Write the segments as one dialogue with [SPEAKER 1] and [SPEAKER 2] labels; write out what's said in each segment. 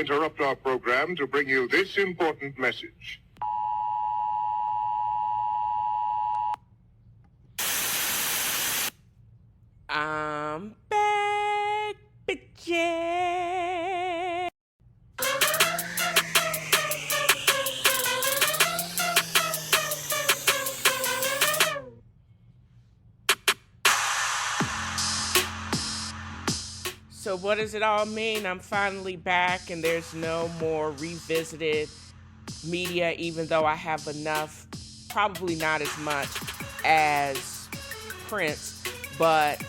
[SPEAKER 1] interrupt our program to bring you this important message.
[SPEAKER 2] I'm back, bitches. So what does it all mean? I'm finally back and there's no more revisited media, even though I have enough, probably not as much as Prince, but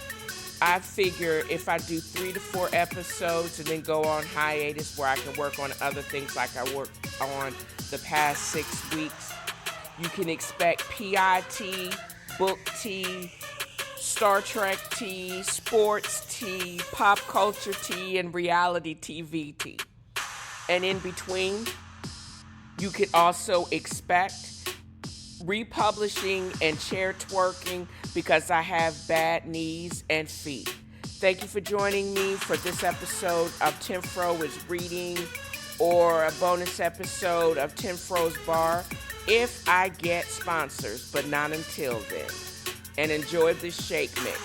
[SPEAKER 2] I figure if I do 3 to 4 episodes and then go on hiatus where I can work on other things like I worked on the past 6 weeks, you can expect PIT, book tea, Star Trek tea, sports tea, pop culture tea, and reality TV tea. And in between, you could also expect republishing and chair twerking because I have bad knees and feet. Thank you for joining me for this episode of TNFro is Reading, or a bonus episode of TNFro's Bar if I get sponsors, but not until then. And enjoy this shake mix.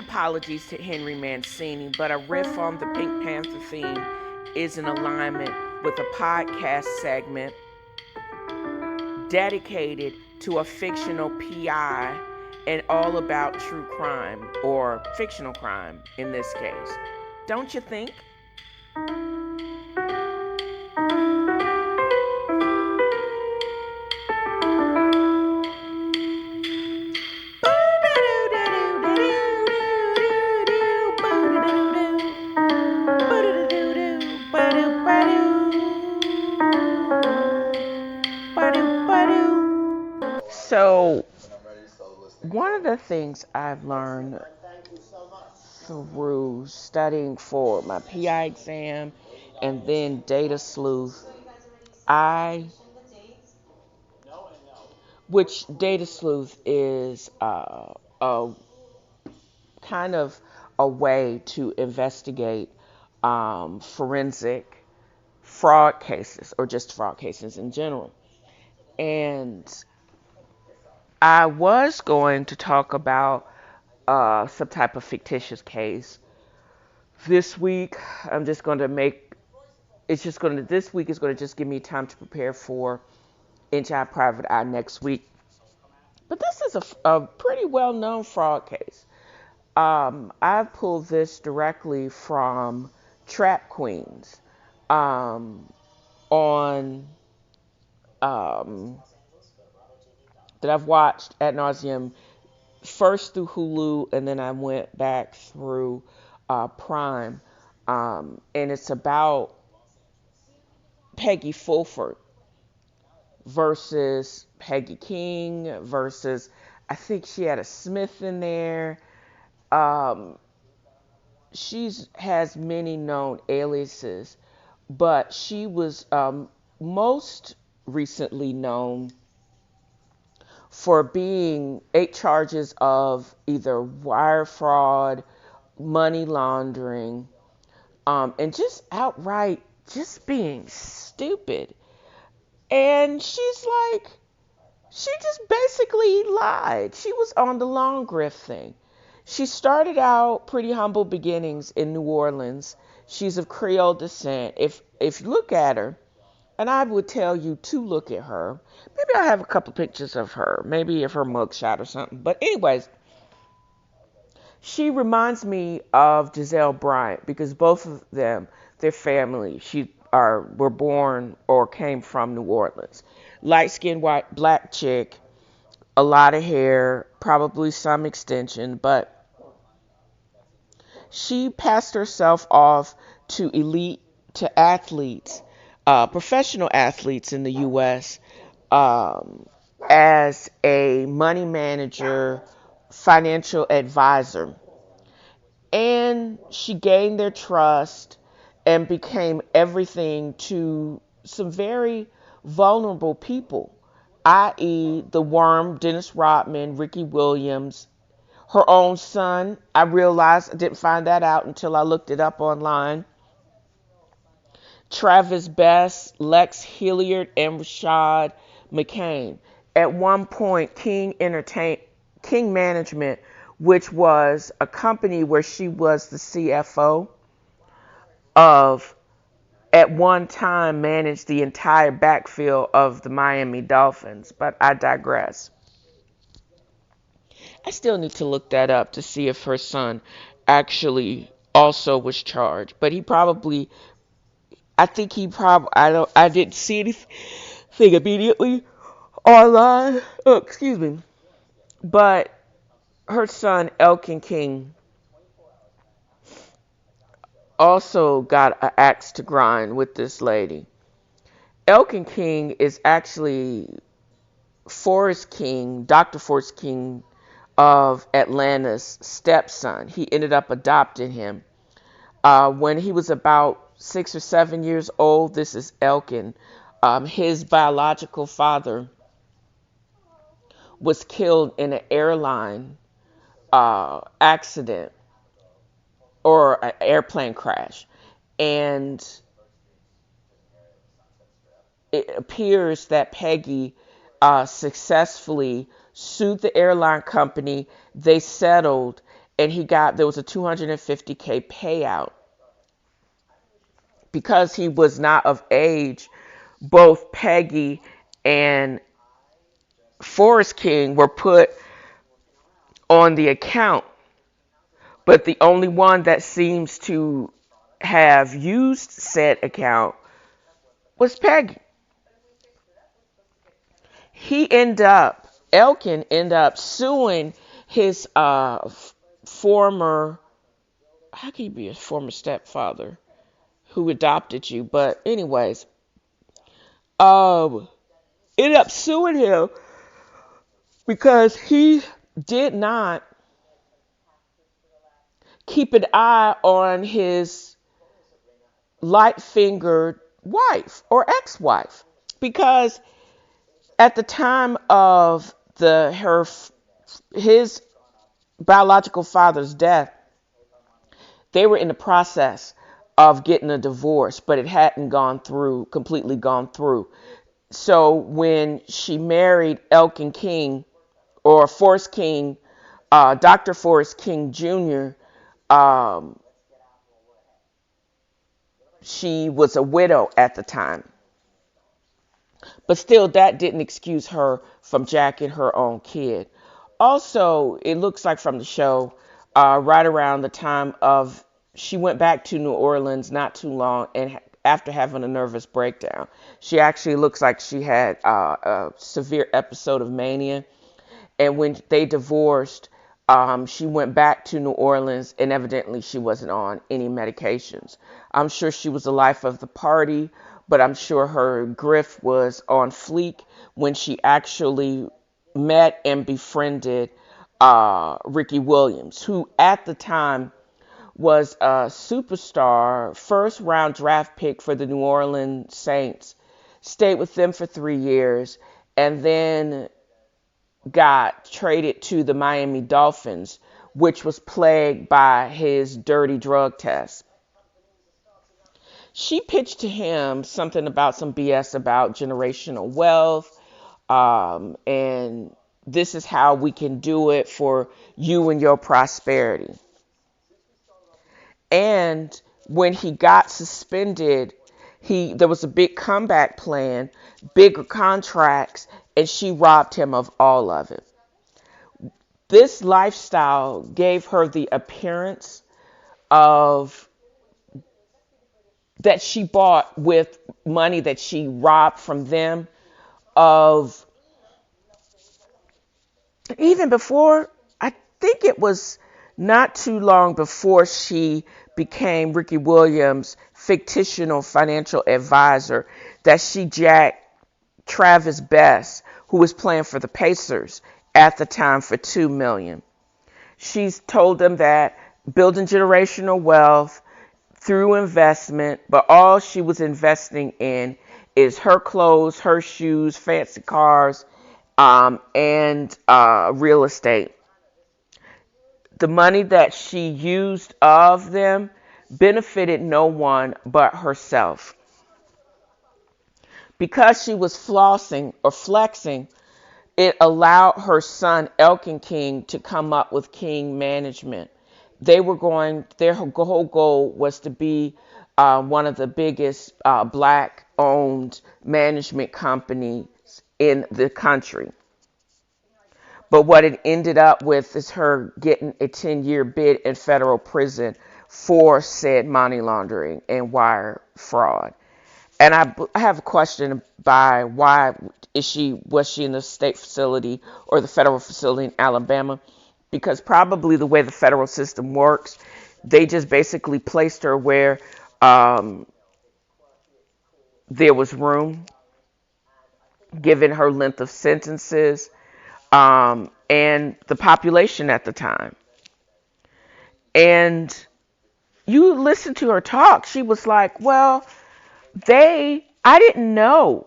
[SPEAKER 2] Apologies to Henry Mancini, but a riff on the Pink Panther theme is in alignment with a podcast segment dedicated to a fictional PI and all about true crime, or fictional crime in this case. Don't you think? So, one of the things I've learned through studying for my PI exam and then data sleuth, which data sleuth is a kind of a way to investigate forensic fraud cases, or just fraud cases in general. And I was going to talk about some type of fictitious case this week. This week is going to just give me time to prepare for NHI Private Eye next week. But this is a pretty well-known fraud case. I pulled this directly from Trap Queens that I've watched ad nauseum, first through Hulu, and then I went back through Prime. And it's about Peggy Fulford versus Peggy King versus, I think she had a Smith in there. She has many known aliases, but she was most recently known for being 8 charges of either wire fraud, money laundering, and just outright just being stupid. And she just basically lied. She was on the long grift thing. She started out pretty humble beginnings in New Orleans. She's of Creole descent. If you look at her, and I would tell you to look at her. Maybe I have a couple pictures of her, maybe of her mugshot or something. But anyways, she reminds me of Giselle Bryant because both of them, their family, were born or came from New Orleans. Light-skinned, white, black chick, a lot of hair, probably some extension, but she passed herself off to athletes, professional athletes in the U.S. As a money manager, financial advisor. And she gained their trust and became everything to some very vulnerable people, i.e., the Worm, Dennis Rodman, Ricky Williams, her own son. I realized I didn't find that out until I looked it up online. Travis Best, Lex Hilliard, and Rashad McCain. At one point, King Management, which was a company where she was the CFO of, at one time managed the entire backfield of the Miami Dolphins. But I digress. I still need to look that up to see if her son actually also was charged. But he probably, I think he probably, I didn't see anything immediately online. Oh, excuse me. But her son, Elkin King, also got an axe to grind with this lady. Elkin King is actually Forrest King, Dr. Forrest King of Atlanta's stepson. He ended up adopting him. When he was about 6 or 7 years old, this is Elkin. His biological father was killed in an airline accident or an airplane crash. And it appears that Peggy successfully sued the airline company. They settled, and there was a $250K payout. Because he was not of age, both Peggy and Forrest King were put on the account, but the only one that seems to have used said account was Peggy. Elkin ended up suing his former, how can you be a former stepfather who adopted you? But anyways, ended up suing him because he did not keep an eye on his light-fingered wife or ex-wife. Because at the time of his biological father's death, they were in the process of getting a divorce, but it hadn't completely gone through. So when she married Elkin King, or Forrest King, Dr. Forrest King Jr., she was a widow at the time. But still, that didn't excuse her from jacking her own kid. Also, it looks like from the show, right around the time of, she went back to New Orleans not too long, and after having a nervous breakdown, she actually looks like she had a severe episode of mania. And when they divorced, she went back to New Orleans, and evidently she wasn't on any medications. I'm sure she was the life of the party, but I'm sure her grift was on fleek when she actually met and befriended Ricky Williams, who at the time was a superstar, first round draft pick for the New Orleans Saints, stayed with them for 3 years, and then got traded to the Miami Dolphins, which was plagued by his dirty drug test. She pitched to him something about some BS about generational wealth, and this is how we can do it for you and your prosperity. And when he got suspended, there was a big comeback plan, bigger contracts, and she robbed him of all of it. This lifestyle gave her the appearance of that she bought with money that she robbed from them, of even before, I think it was not too long before she became Ricky Williams' fictional financial advisor, that she jacked Travis Best, who was playing for the Pacers at the time, for $2 million. She's told them that building generational wealth through investment, but all she was investing in is her clothes, her shoes, fancy cars, and real estate. The money that she used of them benefited no one but herself. Because she was flossing or flexing, it allowed her son Elkin King to come up with King Management. Their whole goal was to be one of the biggest black owned management companies in the country. But what it ended up with is her getting a 10-year bid in federal prison for said money laundering and wire fraud. And I have a question by why was she in the state facility or the federal facility in Alabama? Because probably the way the federal system works, they just basically placed her where um, there was room, given her length of sentences, and the population at the time. And you listen to her talk, she was like, well, I didn't know.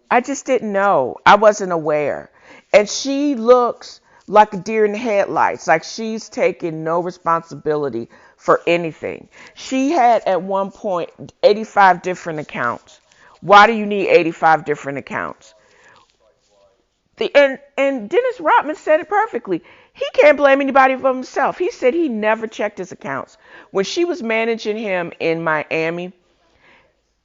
[SPEAKER 2] I just didn't know. I wasn't aware. And she looks like a deer in the headlights, like she's taking no responsibility for anything. She had at one point 85 different accounts. Why do you need 85 different accounts? And Dennis Rodman said it perfectly. He can't blame anybody but himself. He said he never checked his accounts. When she was managing him in Miami,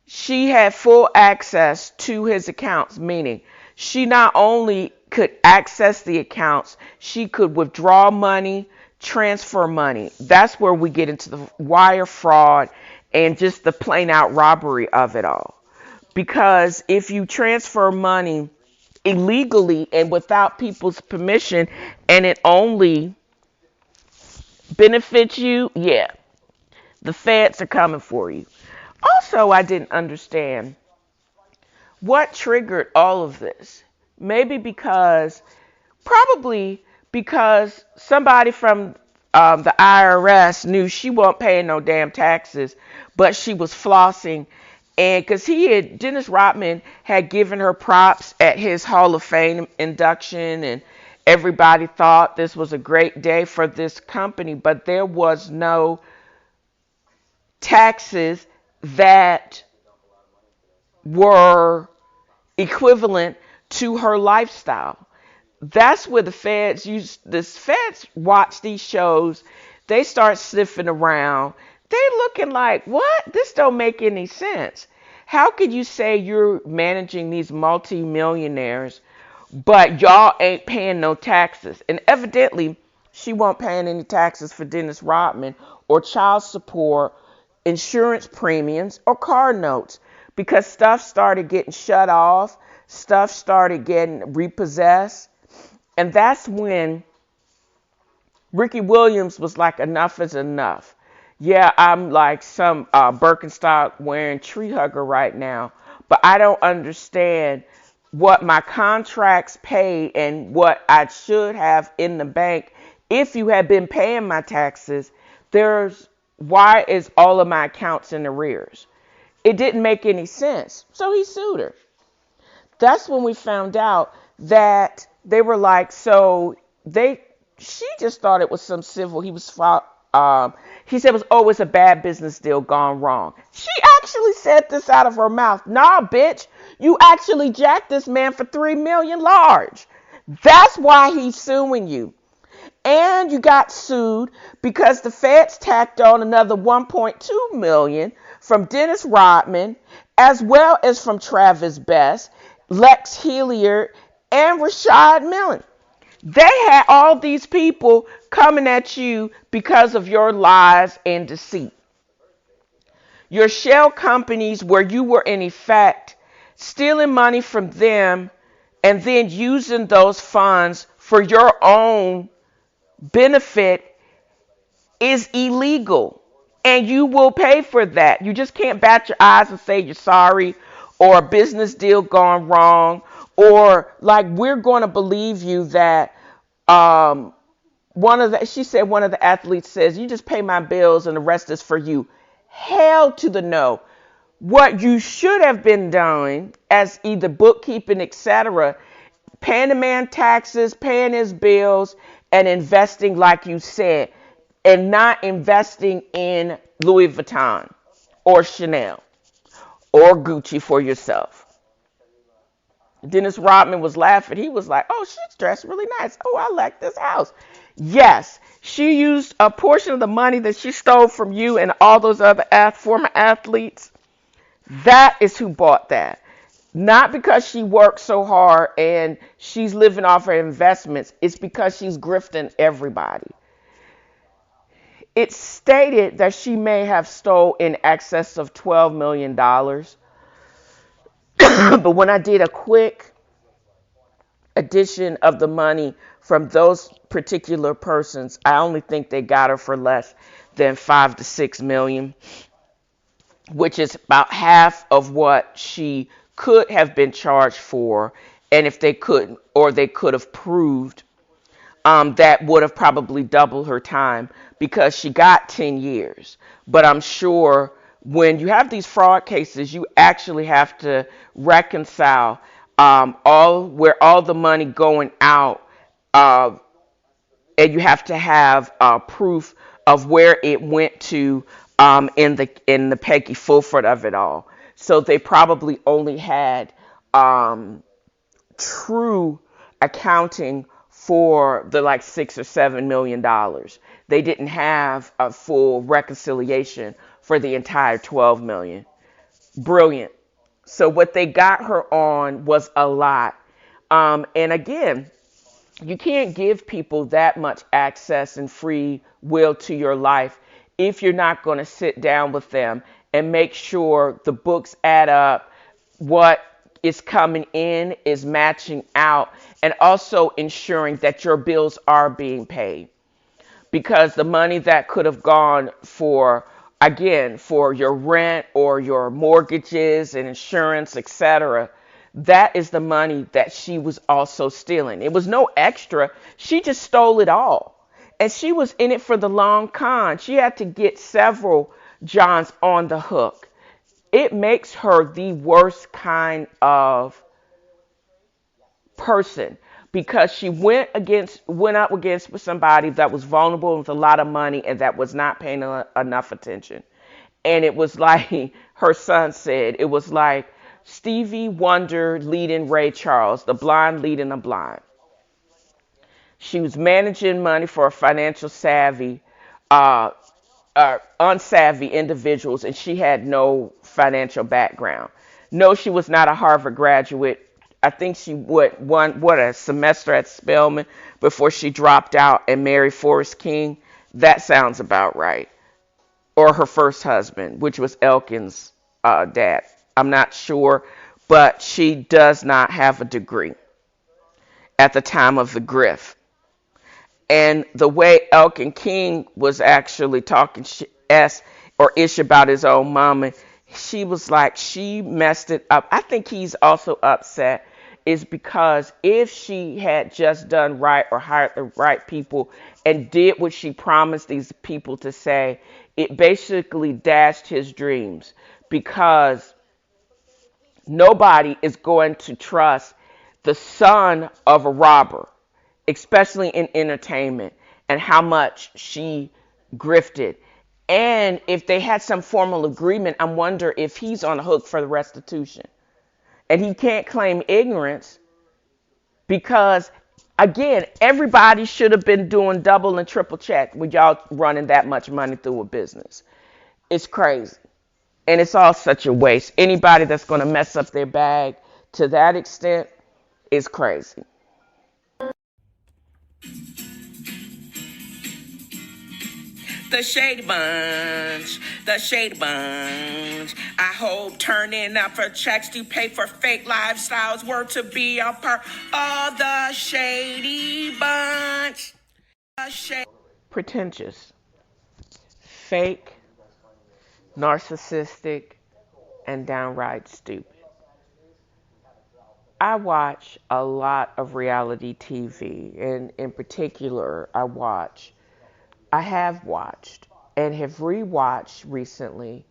[SPEAKER 2] she had full access to his accounts, meaning she not only could access the accounts, she could withdraw money, transfer money. That's where we get into the wire fraud and just the plain out robbery of it all. Because if you transfer money illegally and without people's permission and it only benefits you, yeah, the feds are coming for you. Also, I didn't understand what triggered all of this. Maybe probably because somebody from the IRS knew she wasn't paying no damn taxes, but she was flossing. And because Dennis Rodman had given her props at his Hall of Fame induction, and everybody thought this was a great day for this company, but there was no taxes that were equivalent to her lifestyle. That's where the feds watch these shows. They start sniffing around. They looking like, what? This don't make any sense. How could you say you're managing these multi-millionaires, but y'all ain't paying no taxes? And evidently, she wasn't paying any taxes for Dennis Rodman or child support, insurance premiums, or car notes, because stuff started getting shut off, stuff started getting repossessed. And that's when Ricky Williams was like, enough is enough. Yeah, I'm like some Birkenstock wearing tree hugger right now, but I don't understand what my contracts pay and what I should have in the bank. If you had been paying my taxes, why is all of my accounts in arrears? It didn't make any sense. So he sued her. That's when we found out that they were like, she just thought it was some civil. He said it was, oh, it's a bad business deal gone wrong. She actually said this out of her mouth. Nah, bitch, you actually jacked this man for $3 million large. That's why he's suing you. And you got sued because the feds tacked on another $1.2 million from Dennis Rodman, as well as from Travis Best, Lex Hilliard, and Rashad Millen. They had all these people coming at you because of your lies and deceit. Your shell companies, where you were in effect stealing money from them and then using those funds for your own benefit, is illegal. And you will pay for that. You just can't bat your eyes and say you're sorry, or a business deal gone wrong, or like we're going to believe you that she said one of the athletes says, you just pay my bills and the rest is for you. Hell to the no. What you should have been doing as either bookkeeping, etc., paying the man taxes, paying his bills, and investing like you said, and not investing in Louis Vuitton or Chanel or Gucci for yourself. Dennis Rodman was laughing. He was like, oh, she's dressed really nice. Oh, I like this house. Yes, she used a portion of the money that she stole from you and all those other former athletes. That is who bought that. Not because she worked so hard and she's living off her investments. It's because she's grifting everybody. It's stated that she may have stole in excess of $12 million. But when I did a quick addition of the money from those particular persons, I only think they got her for less than 5 to 6 million, which is about half of what she could have been charged for. And if they couldn't, or they could have proved, that would have probably doubled her time because she got 10 years. But I'm sure when you have these fraud cases, you actually have to reconcile all the money going out, uh, and you have to have proof of where it went to, in the Peggy Fulford of it all. So they probably only had true accounting for the like $6 or $7 million. They didn't have a full reconciliation for the entire 12 million. Brilliant. So what they got her on was a lot. And again, you can't give people that much access and free will to your life if you're not going to sit down with them and make sure the books add up, what is coming in is matching out, and also ensuring that your bills are being paid. Because the money that could have gone for, again, for your rent or your mortgages and insurance, etc., that is the money that she was also stealing. It was no extra. She just stole it all. And she was in it for the long con. She had to get several Johns on the hook. It makes her the worst kind of person because she went up against somebody that was vulnerable with a lot of money and that was not paying enough attention. And it was like her son said, it was like Stevie Wonder leading Ray Charles, the blind leading the blind. She was managing money for financial savvy, uh, unsavvy individuals, and she had no financial background. No, she was not a Harvard graduate. I think she won a semester at Spelman before she dropped out and married Forrest King. That sounds about right. Or her first husband, which was Elkin's dad. I'm not sure, but she does not have a degree at the time of the grift. And the way Elkin King was actually talking ish about his own mama, she was like, she messed it up. I think he's also upset is because if she had just done right or hired the right people and did what she promised these people to say, it basically dashed his dreams because nobody is going to trust the son of a robber, especially in entertainment, and how much she grifted. And if they had some formal agreement, I wonder if he's on the hook for the restitution. And he can't claim ignorance because, again, everybody should have been doing double and triple check with y'all running that much money through a business. It's crazy. And it's all such a waste. Anybody that's going to mess up their bag to that extent is crazy. The Shady Bunch, the Shady Bunch. I hope turning up for checks to pay for fake lifestyles were to be a part of the Shady Bunch. Pretentious, fake, narcissistic, and downright stupid. I watch a lot of reality TV, and in particular, I have watched and have rewatched recently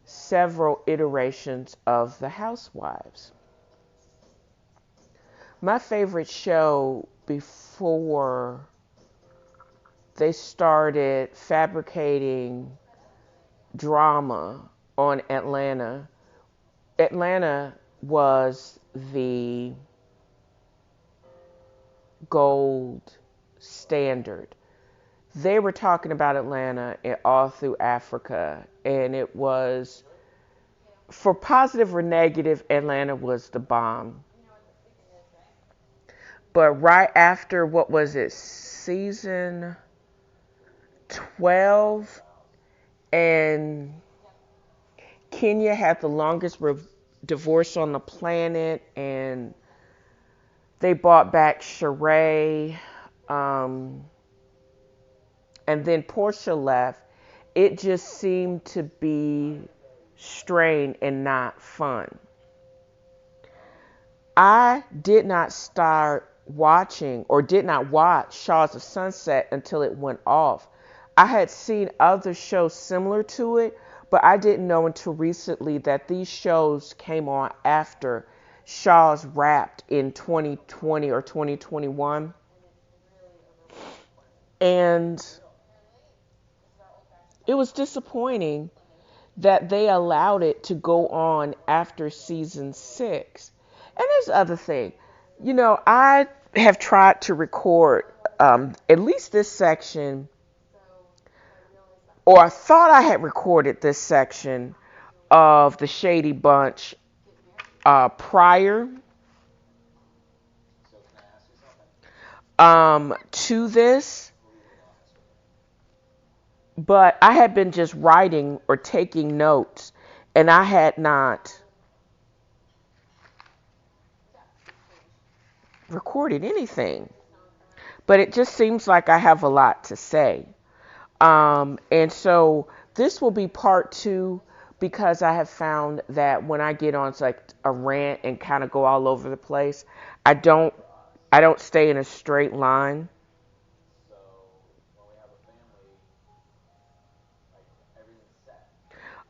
[SPEAKER 2] several iterations of The Housewives. My favorite show before they started fabricating drama on Atlanta was the gold standard. They were talking about Atlanta and all through Africa, and it was, for positive or negative, Atlanta was the bomb. But right after, what was it, season 12, and Kenya had the longest divorce on the planet, and they bought back Sheree, um, and then Portia left. It just seemed to be strained and not fun. I did not start watching or did not watch Shahs of Sunset until it went off. I had seen other shows similar to it, but I didn't know until recently that these shows came on after Shaw's wrapped in 2020 or 2021. And it was disappointing that they allowed it to go on after season 6. And there's the other thing. I have tried to record at least this section, or I thought I had recorded this section of the Shady Bunch prior to this, but I had been just writing or taking notes, and I had not recorded anything. But it just seems like I have a lot to say. And so this will be part 2, because I have found that when I get on like a rant and kind of go all over the place, I don't stay in a straight line.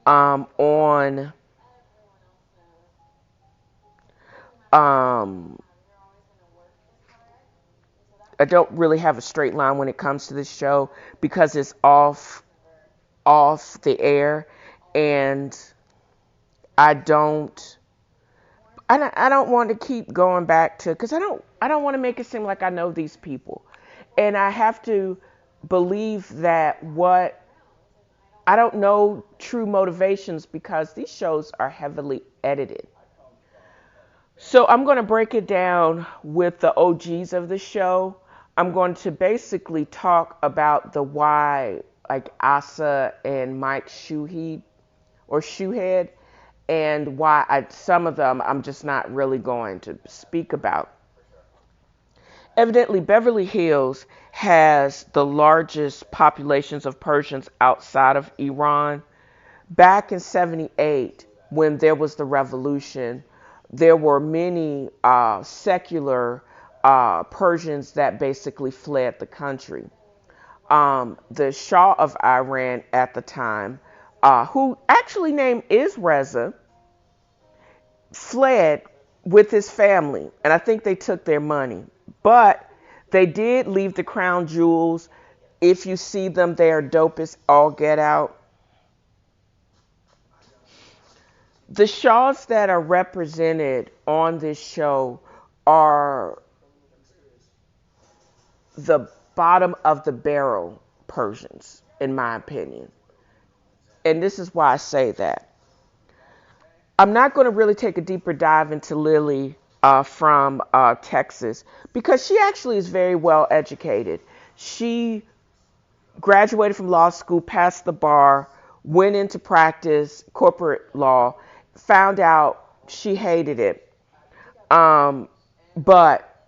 [SPEAKER 2] On um I don't really have a straight line when it comes to this show, because it's off the air, and I don't I don't want to keep going back to, because I don't want to make it seem like I know these people, and I have to believe that what I don't know true motivations, because these shows are heavily edited. So I'm going to break it down with the OGs of the show. I'm going to basically talk about the why, like Asa and Mike Shouhed or Shouhed, and why some of them I'm just not really going to speak about. Evidently, Beverly Hills has the largest populations of Persians outside of Iran. Back in 78, when there was the revolution, there were many secular Persians that basically fled the country. The Shah of Iran at the time, who actually named is Reza, fled with his family, and I think they took their money. But they did leave the crown jewels. If you see them, they are dope as all get out. The Shahs that are represented on this show are the bottom of the barrel Persians, in my opinion. And this is why I say that. I'm not going to really take a deeper dive into Lily from Texas, because she actually is very well educated. She graduated from law school, passed the bar, went into practice, corporate law, found out she hated it. But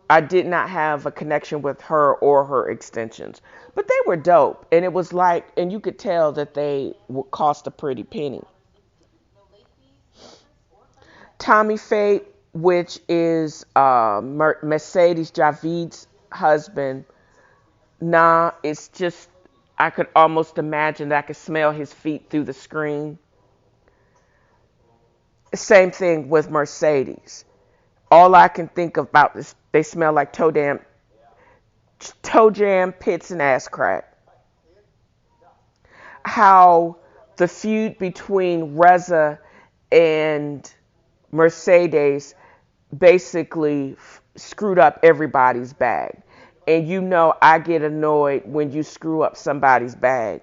[SPEAKER 2] I did not have a connection with her or her extensions. But they were dope. And it was like, and you could tell that they would cost a pretty penny. Tommy Fate, which is Mercedes Javid's husband. Nah, it's just, I could almost imagine that I could smell his feet through the screen. Same thing with Mercedes. All I can think about is they smell like toe jam, pits, and ass crack. How the feud between Reza and Mercedes basically screwed up everybody's bag. And you know I get annoyed when you screw up somebody's bag.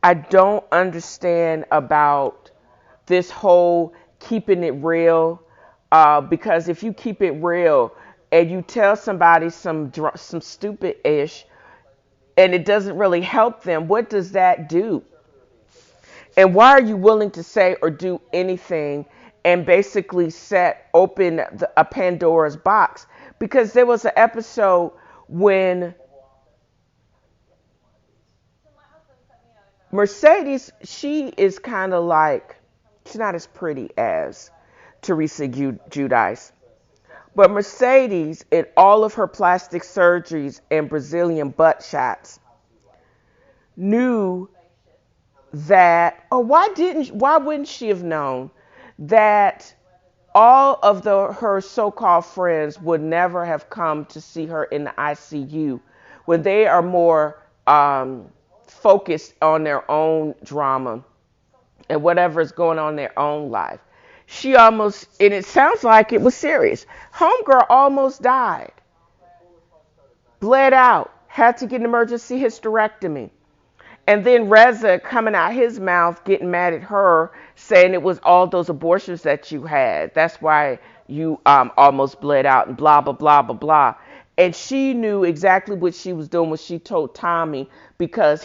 [SPEAKER 2] I don't understand about this whole keeping it real. Because if you keep it real and you tell somebody some stupid ish and it doesn't really help them, what does that do? And why are you willing to say or do anything and basically open a Pandora's box? Because there was an episode when Mercedes, she is kind of like, she's not as pretty as Teresa Giudice. But Mercedes, in all of her plastic surgeries and Brazilian butt shots, knew that, or why wouldn't she have known that all of her so-called friends would never have come to see her in the ICU when they are more focused on their own drama and whatever is going on in their own life. She almost, and it sounds like it was serious. Homegirl almost died, bled out, had to get an emergency hysterectomy. And then Reza coming out his mouth, getting mad at her, saying it was all those abortions that you had. That's why you almost bled out and blah, blah, blah, blah, blah. And she knew exactly what she was doing when she told Tommy because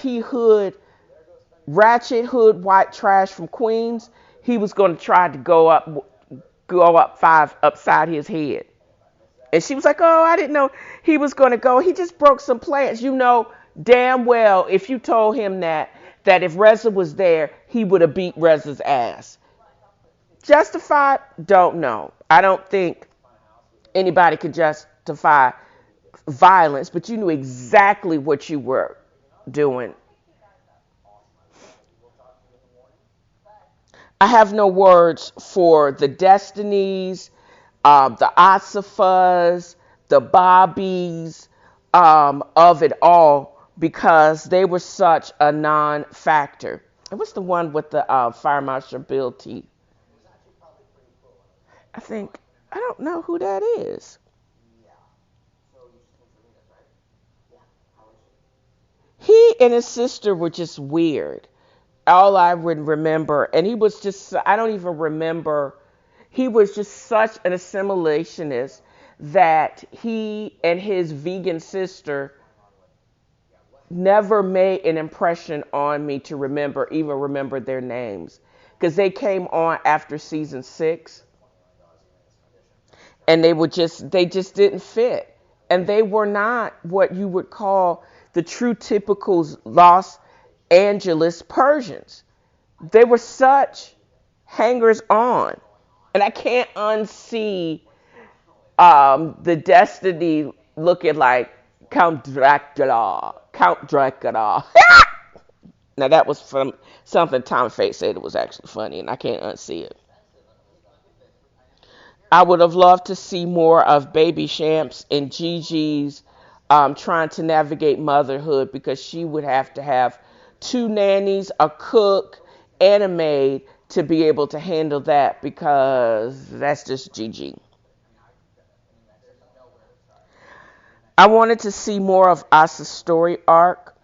[SPEAKER 2] ratchet hood white trash from Queens, he was going to try to go up five upside his head. And she was like, oh, I didn't know he was going to go. He just broke some plants. You know damn well if you told him that if Reza was there, he would have beat Reza's ass. Justified? Don't know. I don't think anybody could justify violence, but you knew exactly what you were doing. I have no words for the Destinies, the Asafas, the Bobbies of it all because they were such a non-factor. And what's the one with the Fire Marshal Bill T? I don't know who that is. He and his sister were just weird. All I would remember, and he was just, I don't even remember, he was just such an assimilationist that he and his vegan sister never made an impression on me to even remember their names. Because they came on after season 6 and they just didn't fit. And they were not what you would call the true typical Los Angeles Persians. They were such hangers on. And I can't unsee the Destiny looking like Count Dracula. Count Dracula. Now that was from something Tom Faye said it was actually funny, and I can't unsee it. I would have loved to see more of Baby Shamps and Gigi's trying to navigate motherhood because she would have to have 2 nannies, a cook, and a maid to be able to handle that because that's just Gigi. I wanted to see more of Asa's story arc,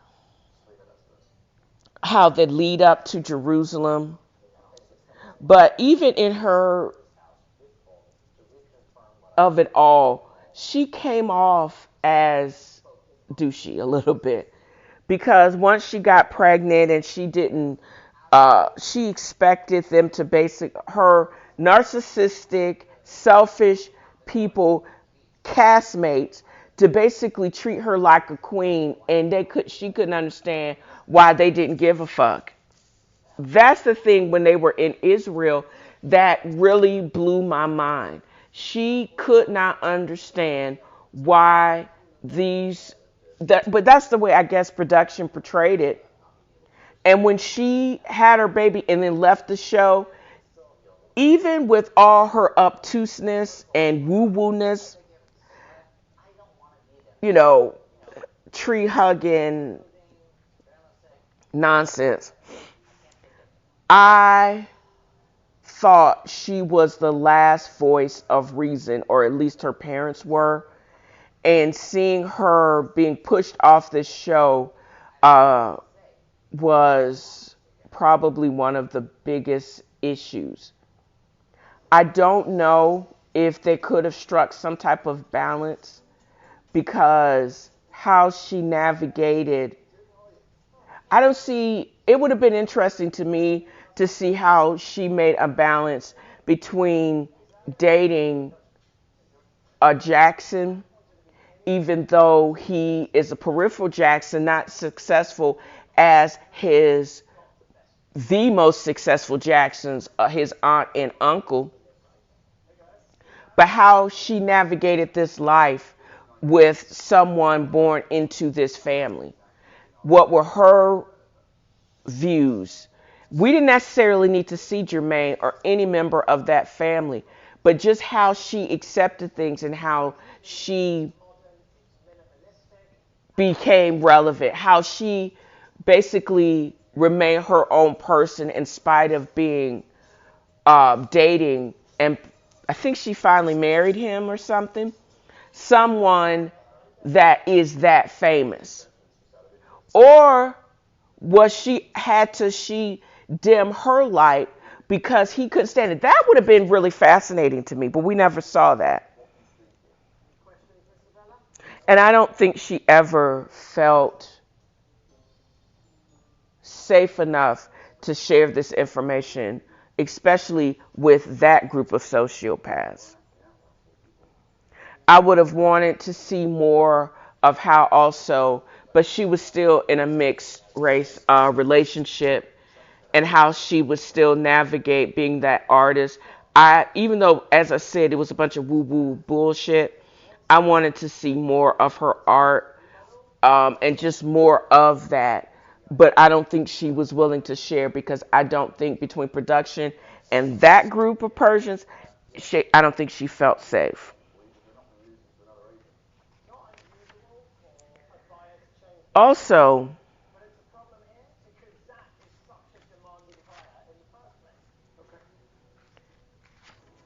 [SPEAKER 2] how they lead up to Jerusalem. But even in her of it all, she came off as douchey a little bit because once she got pregnant and she expected them to her narcissistic, selfish people, castmates, to basically treat her like a queen, and she couldn't understand why they didn't give a fuck. that's the thing when they were in Israel that really blew my mind. She could not understand why these that but that's the way I guess production portrayed it. And when she had her baby and then left the show, even with all her obtuseness and woo-woo-ness, you know, tree hugging nonsense, I thought she was the last voice of reason, or at least her parents were. And seeing her being pushed off this show uh, was probably one of the biggest issues. I don't know if they could have struck some type of balance because how she navigated, I don't see, it would have been interesting to me to see how she made a balance between dating a Jackson, even though he is a peripheral Jackson, not successful as the most successful Jacksons, his aunt and uncle, but how she navigated this life with someone born into this family. What were her views? We didn't necessarily need to see Jermaine or any member of that family, but just how she accepted things and how she became relevant, how she basically remained her own person in spite of being dating, and I think she finally married him or something, someone that is that famous. Or she dim her light because he couldn't stand it? That would have been really fascinating to me, but we never saw that. And I don't think she ever felt safe enough to share this information, especially with that group of sociopaths. I would have wanted to see more of how also, but she was still in a mixed race relationship, and how she would still navigate being that artist. Even though, as I said, it was a bunch of woo woo bullshit, I wanted to see more of her art, and just more of that. But I don't think she was willing to share because I don't think between production and that group of Persians, I don't think she felt safe. Also,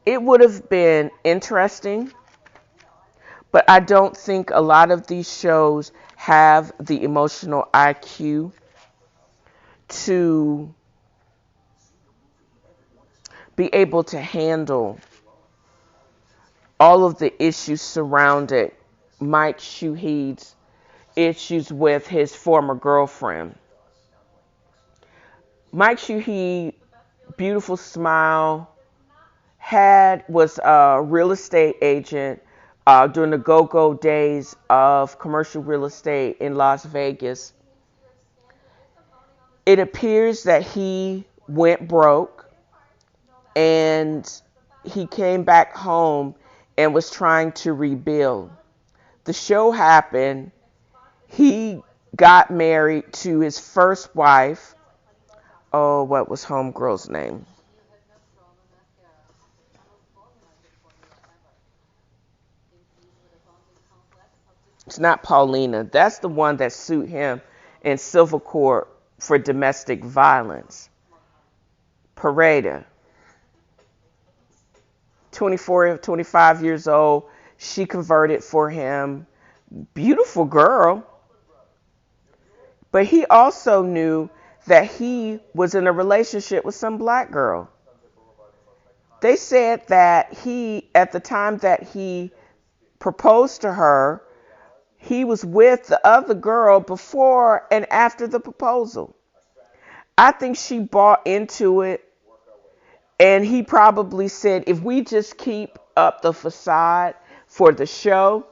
[SPEAKER 2] it would have been interesting, but I don't think a lot of these shows have the emotional IQ to be able to handle all of the issues surrounding Mike Shouhed's issues with his former girlfriend. Mike Shouhed, beautiful smile, was a real estate agent during the go-go days of commercial real estate in Las Vegas. It appears that he went broke and he came back home and was trying to rebuild. The show happened. He got married to his first wife. Oh, what was homegirl's name? It's not Paulina. That's the one that sued him in civil court for domestic violence. Pareda. 24, 25 years old. She converted for him. Beautiful girl. But he also knew that he was in a relationship with some black girl. They said that at the time that he proposed to her, he was with the other girl before and after the proposal. I think she bought into it, and he probably said, if we just keep up the facade for the show,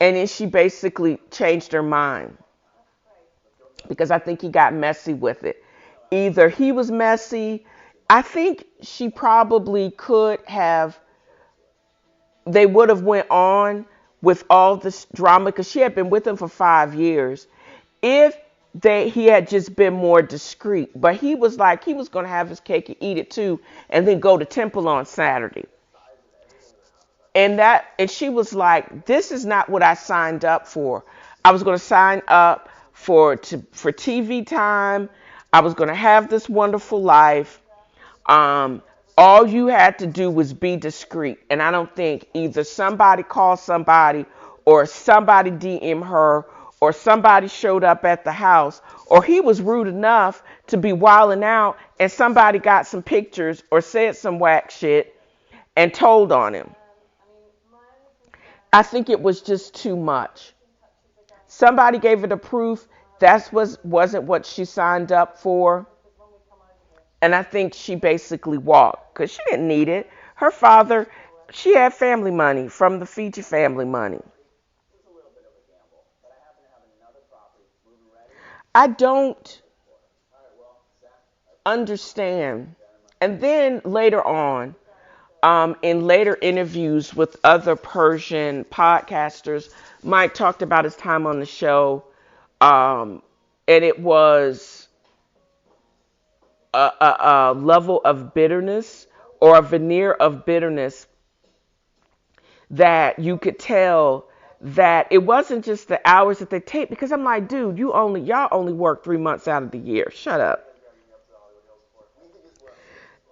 [SPEAKER 2] and then she basically changed her mind because I think he got messy with it. Either he was messy. I think she probably could have, they would have went on with all this drama because she had been with him for 5 years if he had just been more discreet. But he was like, he was going to have his cake and eat it too, and then go to temple on Saturday. And she was like, this is not what I signed up for. I was going to sign up for TV time. I was going to have this wonderful life. um all you had to do was be discreet, and I don't think either somebody called somebody, or somebody DM her, or somebody showed up at the house, or he was rude enough to be wilding out and somebody got some pictures or said some whack shit and told on him. I think it was just too much. Somebody gave her the proof that wasn't what she signed up for. And I think she basically walked because she didn't need it. Her father, she had family money from the Fiji family money. I don't understand. And then later on, in later interviews with other Persian podcasters, Mike talked about his time on the show, um, and it was a level of bitterness, or a veneer of bitterness, that you could tell that it wasn't just the hours that they take. Because I'm like, dude, y'all only work 3 months out of the year. Shut up.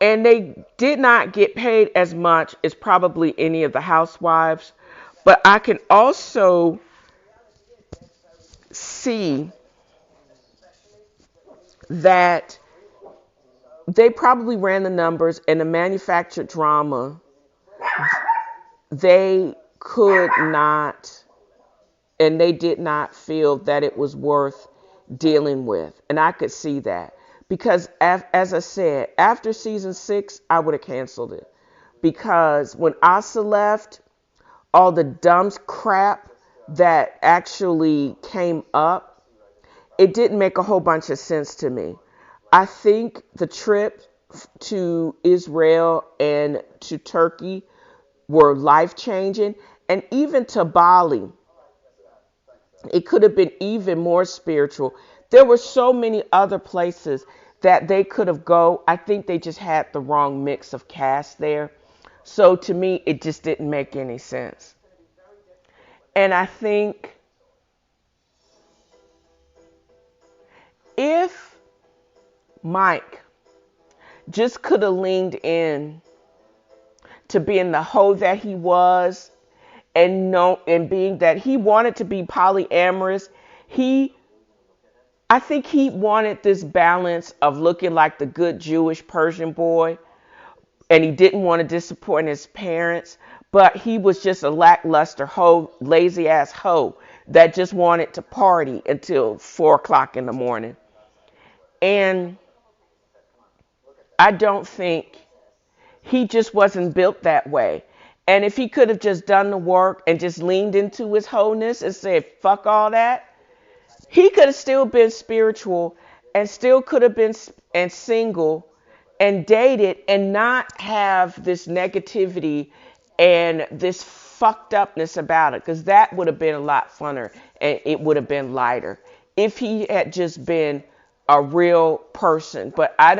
[SPEAKER 2] And they did not get paid as much as probably any of the housewives. But I can also see that they probably ran the numbers, and the manufactured drama, they could not, and they did not feel that it was worth dealing with. And I could see that because, as I said, after season 6, I would have canceled it. Because when Asa left, all the dumb crap that actually came up, it didn't make a whole bunch of sense to me. I think the trip to Israel and to Turkey were life changing, and even to Bali, it could have been even more spiritual. There were so many other places that they could have go. I think they just had the wrong mix of cast there. So to me, it just didn't make any sense. And I think if Mike just could have leaned in to being the hoe that he was, and being that he wanted to be polyamorous, I think he wanted this balance of looking like the good Jewish Persian boy, and he didn't want to disappoint his parents, but he was just a lackluster hoe, lazy ass hoe that just wanted to party until 4 o'clock in the morning. And I don't think, he just wasn't built that way. And if he could have just done the work and just leaned into his wholeness and said, fuck all that, he could have still been spiritual, and still could have been and single and dated, and not have this negativity and this fucked upness about it. Because that would have been a lot funner, and it would have been lighter if he had just been a real person. But I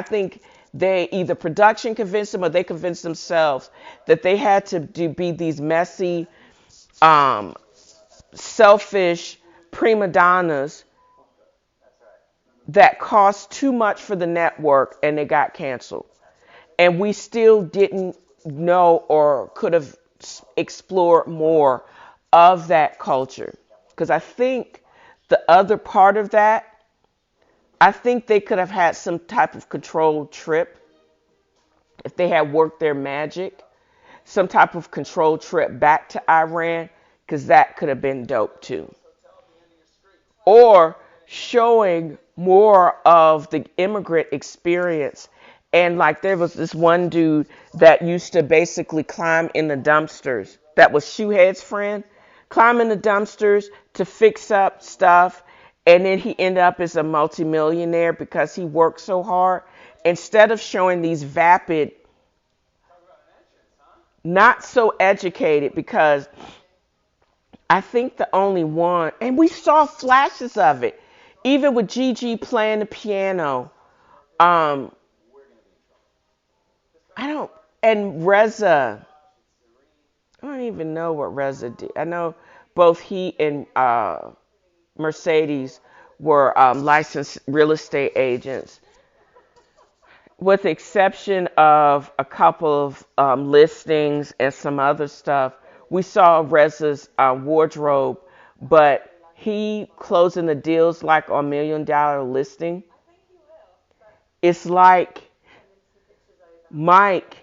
[SPEAKER 2] think they either production convinced them, or they convinced themselves that they had to be these messy, selfish prima donnas that cost too much for the network, and they got canceled. And we still didn't know or could have explored more of that culture. Because I think the other part of that, I think they could have had some type of controlled trip if they had worked their magic, some type of controlled trip back to Iran, because that could have been dope too. Or showing more of the immigrant experience. And like, there was this one dude that used to basically climb in the dumpsters. That was Shouhed's friend. Climb in the dumpsters to fix up stuff and then he ended up as a multimillionaire because he worked so hard. Instead of showing these vapid, not so educated, because I think the only one, and we saw flashes of it, even with Gigi playing the piano. Um, I don't, and Reza, I don't even know what Reza did. I know both he and Mercedes were licensed real estate agents, with the exception of a couple of listings and some other stuff. We saw Reza's wardrobe, but he closing the deals like on $1 million listing. It's like Mike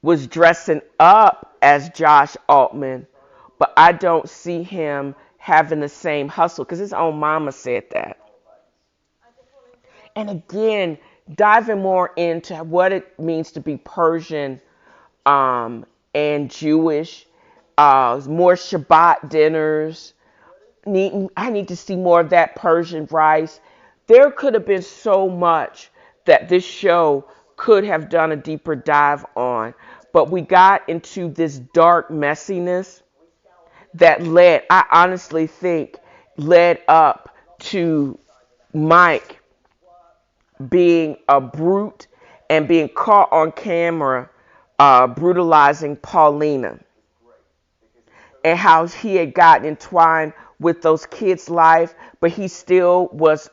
[SPEAKER 2] was dressing up as Josh Altman, but I don't see him having the same hustle because his own mama said that. And again, diving more into what it means to be Persian and Jewish, more Shabbat dinners. I need to see more of that Persian rice. There could have been so much that this show could have done a deeper dive on, but we got into this dark messiness that I honestly think, led up to Mike being a brute and being caught on camera brutalizing Paulina, and how he had gotten entwined with those kids' life, but he still was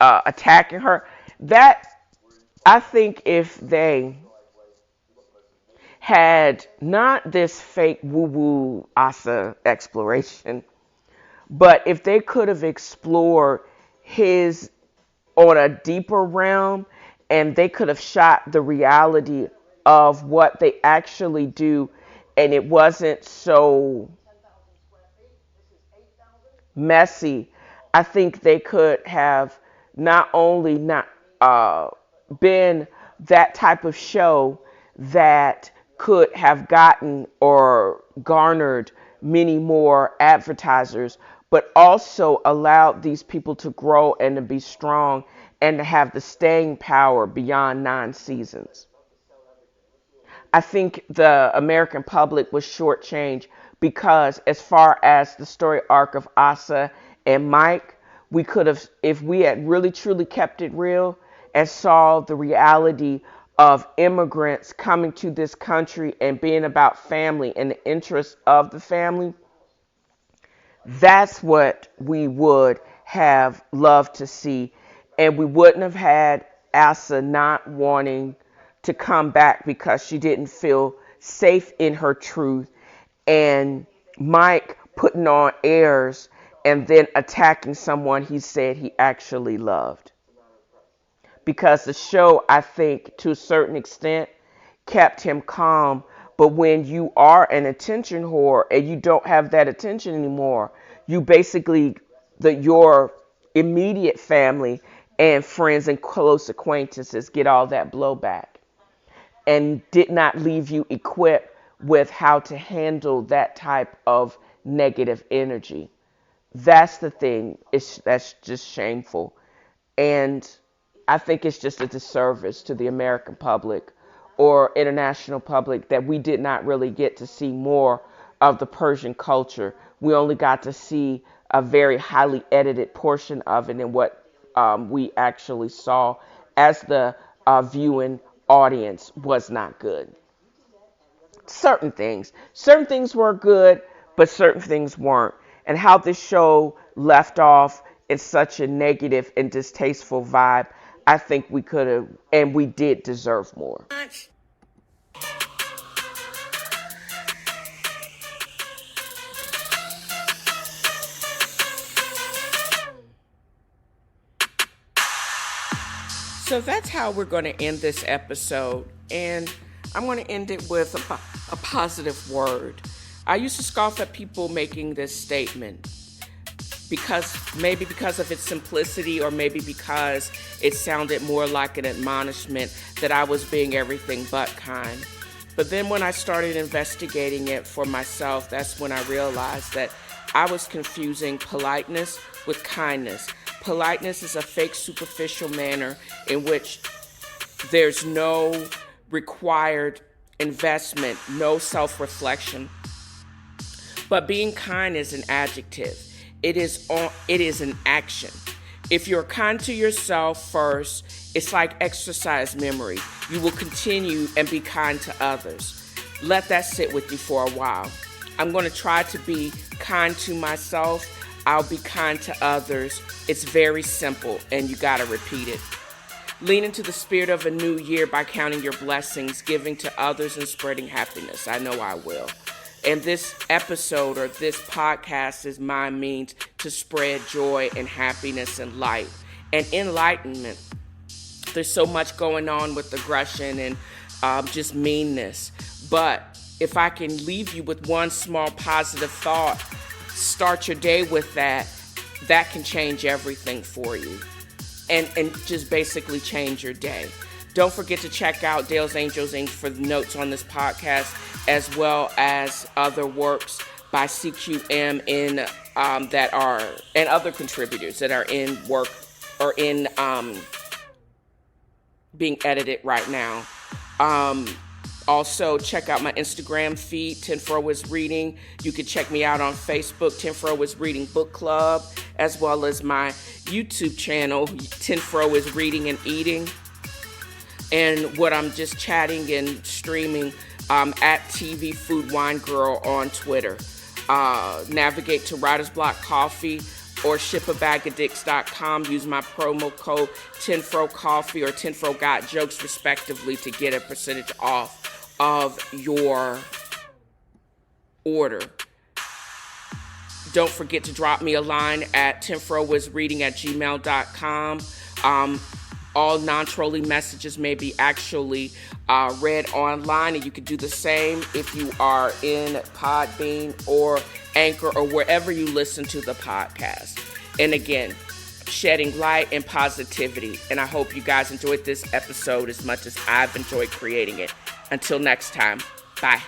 [SPEAKER 2] attacking her. That, I think, if they had not this fake woo-woo Asa exploration, but if they could have explored his on a deeper realm, and they could have shot the reality of what they actually do, and it wasn't so messy, I think they could have not only not been that type of show that could have gotten or garnered many more advertisers, but also allowed these people to grow and to be strong and to have the staying power beyond 9 seasons. I think the American public was shortchanged because, as far as the story arc of Asa and Mike, we could have, if we had really truly kept it real and saw the reality of immigrants coming to this country and being about family and the interests of the family, that's what we would have loved to see. And we wouldn't have had Asa not wanting to come back because she didn't feel safe in her truth, and Mike putting on airs and then attacking someone he said he actually loved. Because the show, I think, to a certain extent, kept him calm. But when you are an attention whore and you don't have that attention anymore, you basically, your immediate family and friends and close acquaintances get all that blowback, and did not leave you equipped with how to handle that type of negative energy. That's the thing. That's just shameful. And I think it's just a disservice to the American public or international public that we did not really get to see more of the Persian culture. We only got to see a very highly edited portion of it, and what we actually saw as the viewing audience was not good. Certain things were good, but certain things weren't. And how this show left off in such a negative and distasteful vibe, I think we could have, and we did, deserve more. So that's how we're going to end this episode. And I'm going to end it with a positive word. I used to scoff at people making this statement because of its simplicity, or maybe because it sounded more like an admonishment that I was being everything but kind. But then when I started investigating it for myself, that's when I realized that I was confusing politeness with kindness. Politeness is a fake, superficial manner in which there's no required investment, no self-reflection. But being kind is an adjective. It is an action. If you're kind to yourself first, it's like exercise memory. You will continue and be kind to others. Let that sit with you for a while. I'm going to try to be kind to myself. I'll be kind to others. It's very simple, and you got to repeat it. Lean into the spirit of a new year by counting your blessings, giving to others, and spreading happiness. I know I will. And this episode or this podcast is my means to spread joy and happiness and light and enlightenment. There's so much going on with aggression and just meanness. But if I can leave you with one small positive thought, start your day with that, that can change everything for you. And just basically change your day. Don't forget to check out Dale's Angels Inc. for the notes on this podcast, as well as other works by CQM that are, and other contributors that are in work or in being edited right now. Also, check out my Instagram feed, TNFro is Reading. You can check me out on Facebook, TNFro is Reading Book Club, as well as my YouTube channel, TNFro is Reading and Eating. And what I'm just chatting and streaming at TV Food Wine Girl on Twitter. Navigate to Writer's Block Coffee or shipabagadicts.com. Use my promo code TNFro Coffee or TNFro Got Jokes respectively to get a percentage off of your order. Don't forget to drop me a line at TNFroisreading@gmail.com. All non-trolling messages may be actually read online, and you can do the same if you are in Podbean or Anchor or wherever you listen to the podcast. And again, shedding light and positivity. And I hope you guys enjoyed this episode as much as I've enjoyed creating it. Until next time, bye.